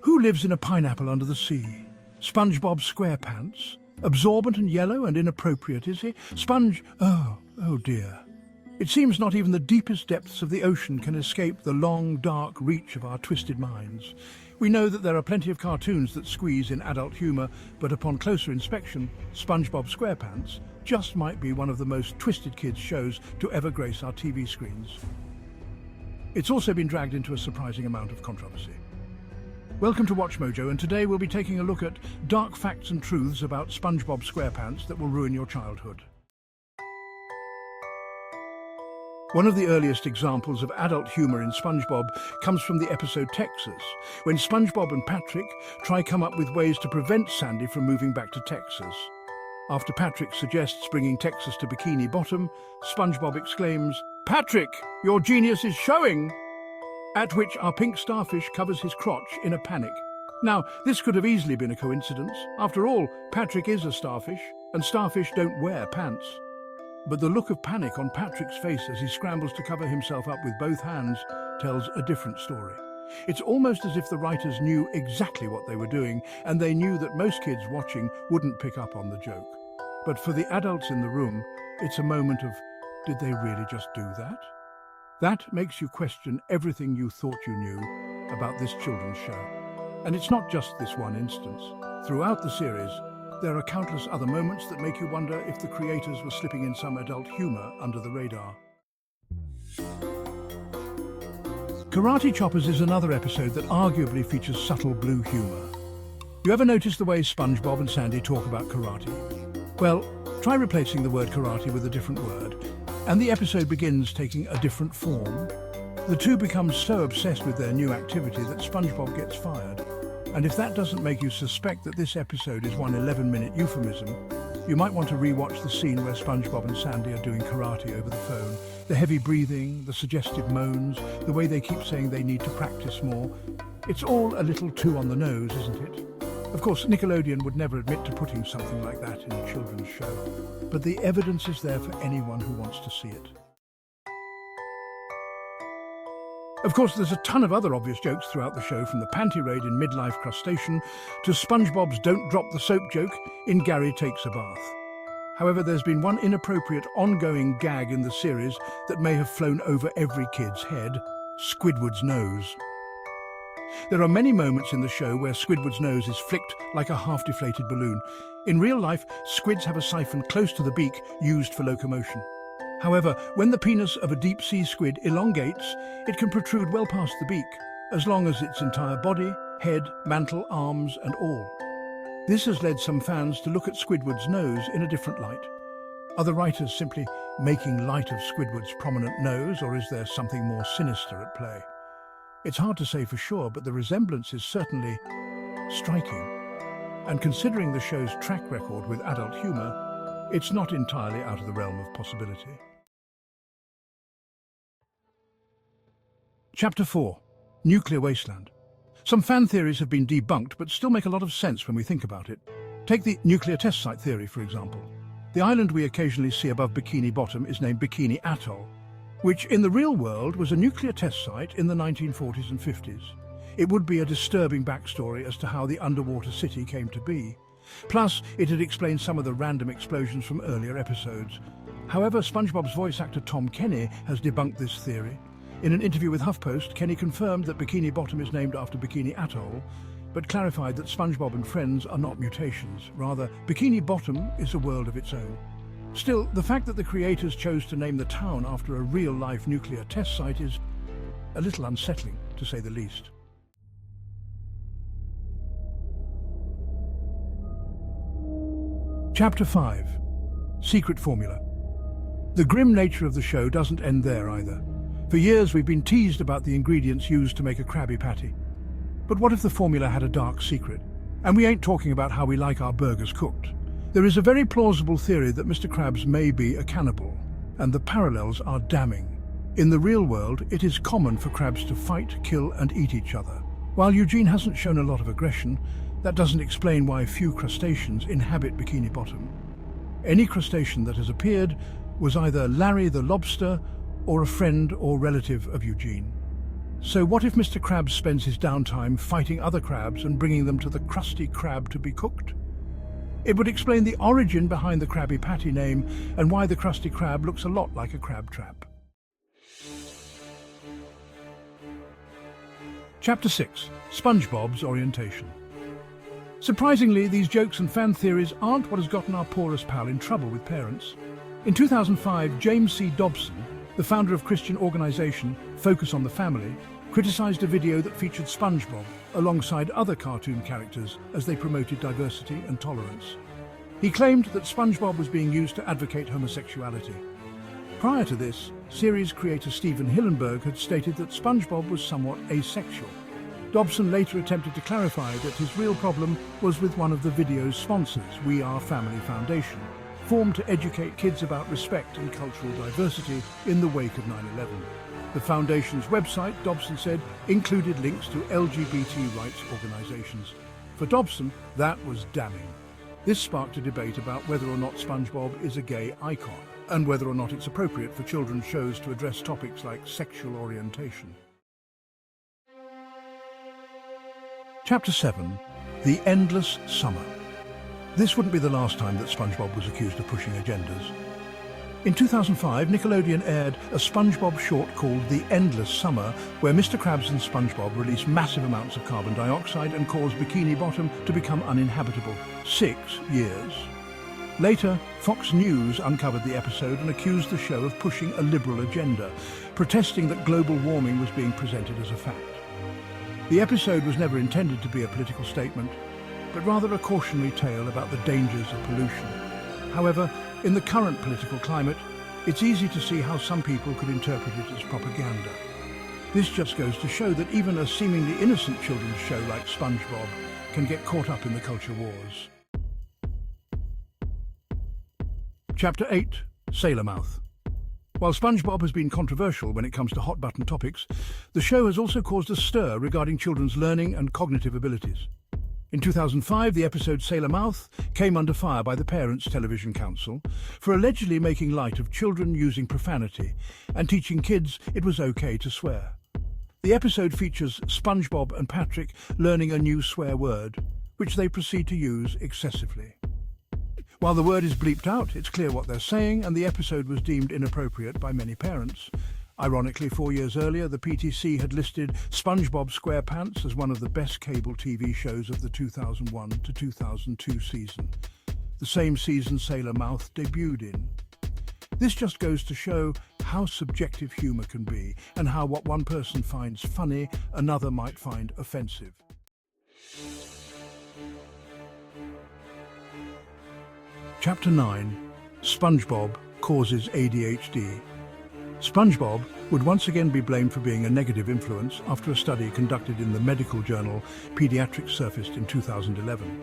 Who lives in a pineapple under the sea? SpongeBob SquarePants? Absorbent and yellow and inappropriate, is he? Oh dear. It seems not even the deepest depths of the ocean can escape the long, dark reach of our twisted minds. We know that there are plenty of cartoons that squeeze in adult humour, but upon closer inspection, SpongeBob SquarePants just might be one of the most twisted kids' shows to ever grace our TV screens. It's also been dragged into a surprising amount of controversy. Welcome to Watch Mojo, and today we'll be taking a look at dark facts and truths about SpongeBob SquarePants that will ruin your childhood. One of the earliest examples of adult humour in SpongeBob comes from the episode Texas, when SpongeBob and Patrick try come up with ways to prevent Sandy from moving back to Texas. After Patrick suggests bringing Texas to Bikini Bottom, SpongeBob exclaims, "Patrick, your genius is showing!" At which our pink starfish covers his crotch in a panic. Now, this could have easily been a coincidence. After all, Patrick is a starfish, and starfish don't wear pants. But the look of panic on Patrick's face as he scrambles to cover himself up with both hands tells a different story. It's almost as if the writers knew exactly what they were doing, and they knew that most kids watching wouldn't pick up on the joke. But for the adults in the room, it's a moment of, did they really just do that? That makes you question everything you thought you knew about this children's show. And it's not just this one instance. Throughout the series, there are countless other moments that make you wonder if the creators were slipping in some adult humor under the radar. Karate Choppers is another episode that arguably features subtle blue humor. You ever notice the way SpongeBob and Sandy talk about karate? Well, try replacing the word karate with a different word, and the episode begins taking a different form. The two become so obsessed with their new activity that SpongeBob gets fired. And if that doesn't make you suspect that this episode is one 11-minute euphemism, you might want to rewatch the scene where SpongeBob and Sandy are doing karate over the phone. The heavy breathing, the suggestive moans, the way they keep saying they need to practice more. It's all a little too on the nose, isn't it? Of course, Nickelodeon would never admit to putting something like that in a children's show, but the evidence is there for anyone who wants to see it. Of course, there's a ton of other obvious jokes throughout the show, from the panty raid in Mid-Life Crustacean to SpongeBob's "don't drop the soap" joke in Gary Takes a Bath. However, there's been one inappropriate ongoing gag in the series that may have flown over every kid's head: Squidward's nose. There are many moments in the show where Squidward's nose is flicked like a half-deflated balloon. In real life, squids have a siphon close to the beak used for locomotion. However, when the penis of a deep-sea squid elongates, it can protrude well past the beak, as long as its entire body, head, mantle, arms, and all. This has led some fans to look at Squidward's nose in a different light. Are the writers simply making light of Squidward's prominent nose, or is there something more sinister at play? It's hard to say for sure, but the resemblance is certainly striking. And considering the show's track record with adult humour, it's not entirely out of the realm of possibility. Chapter 4. Nuclear Wasteland. Some fan theories have been debunked, but still make a lot of sense when we think about it. Take the nuclear test site theory, for example. The island we occasionally see above Bikini Bottom is named Bikini Atoll, which in the real world was a nuclear test site in the 1940s and 50s. It would be a disturbing backstory as to how the underwater city came to be. Plus, it'd explain some of the random explosions from earlier episodes. However, SpongeBob's voice actor Tom Kenny has debunked this theory. In an interview with HuffPost, Kenny confirmed that Bikini Bottom is named after Bikini Atoll, but clarified that SpongeBob and friends are not mutations. Rather, Bikini Bottom is a world of its own. Still, the fact that the creators chose to name the town after a real-life nuclear test site is a little unsettling, to say the least. Chapter 5. Secret Formula. The grim nature of the show doesn't end there either. For years we've been teased about the ingredients used to make a Krabby Patty. But what if the formula had a dark secret? And we ain't talking about how we like our burgers cooked. There is a very plausible theory that Mr. Krabs may be a cannibal, and the parallels are damning. In the real world, it is common for crabs to fight, kill, and eat each other. While Eugene hasn't shown a lot of aggression, that doesn't explain why few crustaceans inhabit Bikini Bottom. Any crustacean that has appeared was either Larry the lobster or a friend or relative of Eugene. So what if Mr. Krabs spends his downtime fighting other crabs and bringing them to the Krusty Krab to be cooked? It would explain the origin behind the Krabby Patty name and why the Krusty Krab looks a lot like a crab trap. Chapter 6. SpongeBob's Orientation. Surprisingly, these jokes and fan theories aren't what has gotten our poorest pal in trouble with parents. In 2005, James C. Dobson, the founder of Christian organization Focus on the Family, criticized a video that featured SpongeBob alongside other cartoon characters as they promoted diversity and tolerance. He claimed that SpongeBob was being used to advocate homosexuality. Prior to this, series creator Stephen Hillenburg had stated that SpongeBob was somewhat asexual. Dobson later attempted to clarify that his real problem was with one of the video's sponsors, We Are Family Foundation, formed to educate kids about respect and cultural diversity in the wake of 9/11. The foundation's website, Dobson said, included links to LGBT rights organizations. For Dobson, that was damning. This sparked a debate about whether or not SpongeBob is a gay icon, and whether or not it's appropriate for children's shows to address topics like sexual orientation. Chapter 7. The Endless Summer. This wouldn't be the last time that SpongeBob was accused of pushing agendas. In 2005, Nickelodeon aired a SpongeBob short called The Endless Summer, where Mr. Krabs and SpongeBob release massive amounts of carbon dioxide and cause Bikini Bottom to become uninhabitable. 6 years. Later, Fox News uncovered the episode and accused the show of pushing a liberal agenda, protesting that global warming was being presented as a fact. The episode was never intended to be a political statement, but rather a cautionary tale about the dangers of pollution. However, in the current political climate, it's easy to see how some people could interpret it as propaganda. This just goes to show that even a seemingly innocent children's show like SpongeBob can get caught up in the culture wars. Chapter 8. Sailor Mouth. While SpongeBob has been controversial when it comes to hot-button topics, the show has also caused a stir regarding children's learning and cognitive abilities. In 2005, the episode Sailor Mouth came under fire by the Parents Television Council for allegedly making light of children using profanity and teaching kids it was okay to swear. The episode features SpongeBob and Patrick learning a new swear word, which they proceed to use excessively. While the word is bleeped out, it's clear what they're saying, and the episode was deemed inappropriate by many parents. Ironically, 4 years earlier, the PTC had listed SpongeBob SquarePants as one of the best cable TV shows of the 2001 to 2002 season, the same season Sailor Mouth debuted in. This just goes to show how subjective humour can be, and how what one person finds funny, another might find offensive. Chapter 9. SpongeBob causes ADHD. SpongeBob would once again be blamed for being a negative influence after a study conducted in the medical journal Pediatrics surfaced in 2011.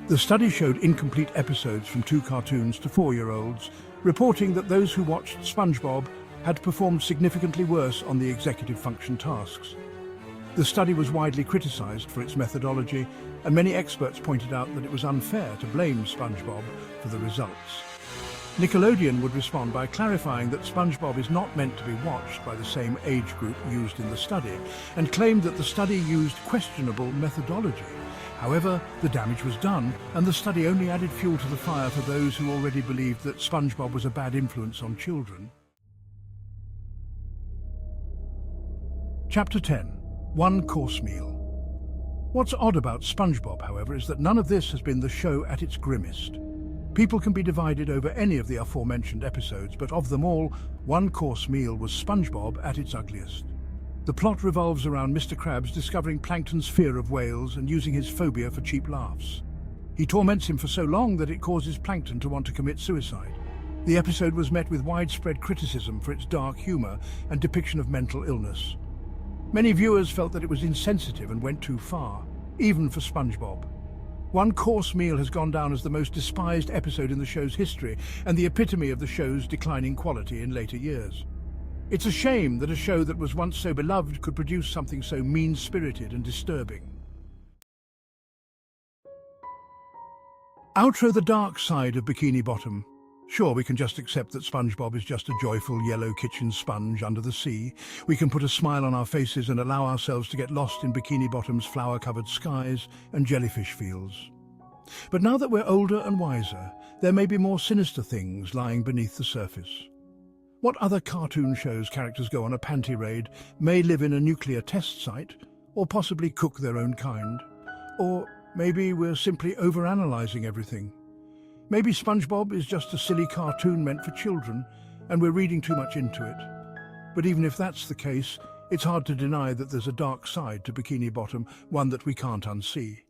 The study showed incomplete episodes from 2 cartoons to 4-year-olds, reporting that those who watched SpongeBob had performed significantly worse on the executive function tasks. The study was widely criticized for its methodology, and many experts pointed out that it was unfair to blame SpongeBob for the results. Nickelodeon would respond by clarifying that SpongeBob is not meant to be watched by the same age group used in the study, and claimed that the study used questionable methodology. However, the damage was done, and the study only added fuel to the fire for those who already believed that SpongeBob was a bad influence on children. Chapter 10. One-course meal. What's odd about SpongeBob, however, is that none of this has been the show at its grimmest. People can be divided over any of the aforementioned episodes, but of them all, One-Course Meal was SpongeBob at its ugliest. The plot revolves around Mr. Krabs discovering Plankton's fear of whales and using his phobia for cheap laughs. He torments him for so long that it causes Plankton to want to commit suicide. The episode was met with widespread criticism for its dark humor and depiction of mental illness. Many viewers felt that it was insensitive and went too far, even for SpongeBob. One-Course Meal has gone down as the most despised episode in the show's history and the epitome of the show's declining quality in later years. It's a shame that a show that was once so beloved could produce something so mean-spirited and disturbing. Outro: the dark side of Bikini Bottom. Sure, we can just accept that SpongeBob is just a joyful yellow kitchen sponge under the sea. We can put a smile on our faces and allow ourselves to get lost in Bikini Bottom's flower-covered skies and jellyfish fields. But now that we're older and wiser, there may be more sinister things lying beneath the surface. What other cartoon shows characters go on a panty raid, may live in a nuclear test site, or possibly cook their own kind? Or maybe we're simply overanalyzing everything. Maybe SpongeBob is just a silly cartoon meant for children, and we're reading too much into it. But even if that's the case, it's hard to deny that there's a dark side to Bikini Bottom, one that we can't unsee.